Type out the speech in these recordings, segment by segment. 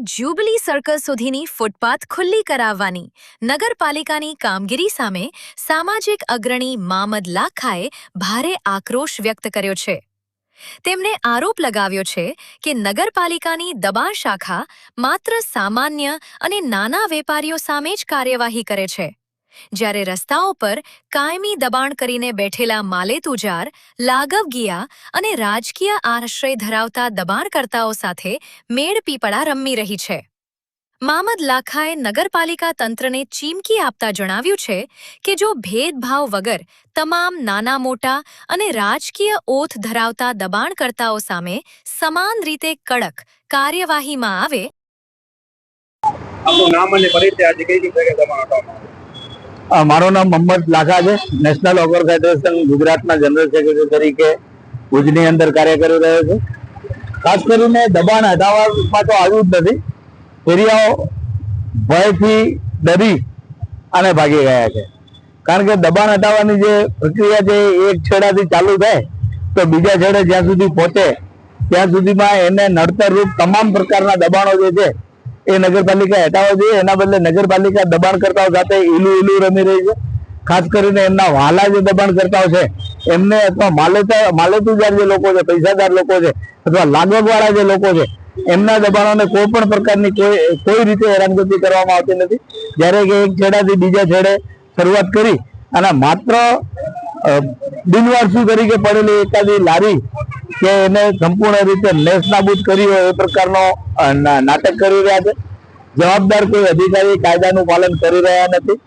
Jubilee circle સુધીની footpath ખુલ્લી કરાવવાની નગરપાલિકાની કામગીરી સામે સામાજિક અગ્રણી મામદ લાખાએ ભારે આક્રોશ વ્યક્ત કર્યો છે। તેમણે આરોપ લગાવ્યો છે કે નગરપાલિકાની દબાણ શાખા માત્ર સામાન્ય અને નાના વેપારીઓ સામે જ કાર્યવાહી કરે છે, જ્યારે રસ્તાઓ પર કાયમી દબાણ કરીને બેઠેલા માલેતુજાર, લાગવગીયા અને રાજકીય આશ્રય ધરાવતા દબાણકર્તાઓ સાથે મેળપીપળા રમી રહી છે। મામદ લાખાએ નગરપાલિકા તંત્રને ચીમકી આપતા જણાવ્યું છે કે જો ભેદભાવ વગર તમામ નાના મોટા અને રાજકીય ઓથ ધરાવતા દબાણકર્તાઓ સામે સમાન રીતે કડક કાર્યવાહીમાં આવે। આપનું નામ અને પરિચય આજે કઈ જગ્યાએ દબાણ હટાવવામાં આવે? મારું નામ મોહમ્મદ લાખા છે। નેશનલ ઓગર ફેડરેશન ગુજરાતના જનરલ સેક્રેટરી તરીકે ભુજની અંદર કાર્ય કરી રહ્યો છું। ખાસ કરીને દબાણ હટાવવામાં તો આવ્યું જ નથી, ફેરિયાઓ ભયથી ડરી અને ભાગી ગયા છે। કારણ કે દબાણ હટાવવાની જે પ્રક્રિયા છે એક છેડાથી ચાલુ થાય તો બીજા છેડે જ્યાં સુધી પહોંચે ત્યાં સુધીમાં એને નડતર રૂપ તમામ પ્રકારના દબાણો જે છે એ નગરપાલિકા હટાવવા જોઈએ। એના બદલે નગરપાલિકા દબાણકર્તાઓ સાથે ઈલું રમી રહી છે। ખાસ કરીને એમના વહાલા જે દબાણકર્તાઓ છે એમને અથવા માલેતુજાર જે લોકો છે, પૈસાદાર લોકો છે અથવા લાગવગવાળા જે લોકો છે એમના દબાણોને કોઈ પણ પ્રકારની કોઈ રીતે હેરાનગતિ કરવામાં આવતી નથી। જ્યારે કે એક છેડાથી બીજા છેડે શરૂઆત કરી અને માત્ર બિનવારસુ તરીકે પડેલી એકાદી લારી કે એને સંપૂર્ણ રીતે નેસ્તનાબૂદ કરી હોય એ પ્રકારનો નાટક કરી રહ્યા છે। જવાબદાર કોઈ અધિકારી કાયદાનું પાલન કરી રહ્યા નથી।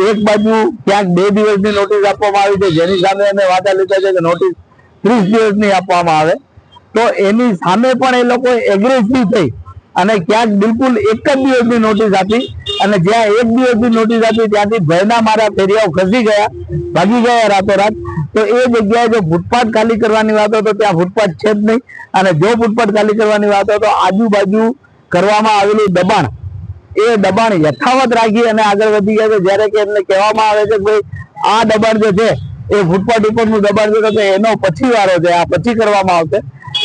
એક બાજુ ક્યાંક 2 દિવસની નોટિસ આપવામાં આવી છે, જેની સામે અમે વાદા લીધા છે કે નોટિસ 30 દિવસની આપવામાં આવે, તો એની સામે પણ એ લોકો એગ્રેસિવ થઈ અને ક્યાંક બિલકુલ એક જ દિવસની નોટિસ આપી અને જ્યાં 1 દિવસની નોટિસ આપી ત્યાંથી ભયના મારા ફેરિયાઓ ખસી ગયા, ભાગી ગયા રાતોરાત। તો એ જગ્યાએ જો ફૂટપાથ ખાલી કરવાની વાત હોય તો ત્યાં ફૂટપાથ છે જ નહીં, અને જો ફૂટપાથ ખાલી કરવાની વાત હોય તો આજુબાજુ કરવામાં આવેલું દબાણ એ દબાણ યથાવત રાખી અને આગળ વધી ગયા છે। જ્યારે કે એમને કહેવામાં આવે છે કે ભાઈ આ દબાણ જે છે એ ફૂટપાથ ઉપરનું દબાણ છે તો એનો પછી વારો છે, આ પછી કરવામાં આવશે।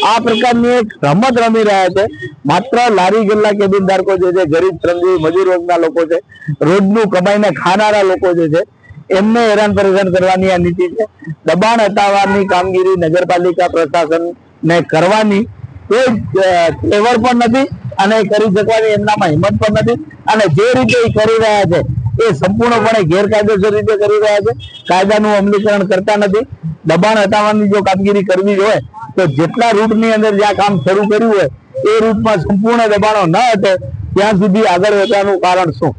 આ પ્રકારની એક રમત રમી રહ્યા છે। માત્ર લારી ગલ્લા કેબિન ધારકો જે છે, ગરીબ શ્રમજીવી મજૂર વર્ગના લોકો છે, રોજનું કમાઈને ખાનારા લોકો જે છે એમને હેરાન પરેશાન કરવાની આ નીતિ છે। દબાણ હટાવવાની કામગીરી નગરપાલિકા પ્રશાસનને કરવાની કોઈ ફેવર પણ નથી અને કરી શકવાની એમનામાં હિંમત પણ નથી, અને જે રીતે એ કરી રહ્યા છે એ સંપૂર્ણપણે ગેરકાયદેસર રીતે કરી રહ્યા છે। કાયદાનું અમલીકરણ કરતા નથી। દબાણ હટાવવાની જો કામગીરી કરવી હોય તો જેટલા રૂટની અંદર જ્યાં કામ શરૂ કર્યું હોય એ રૂટમાં સંપૂર્ણ દબાણો ન હટે ત્યાં સુધી આગળ વધવાનું કારણ શું?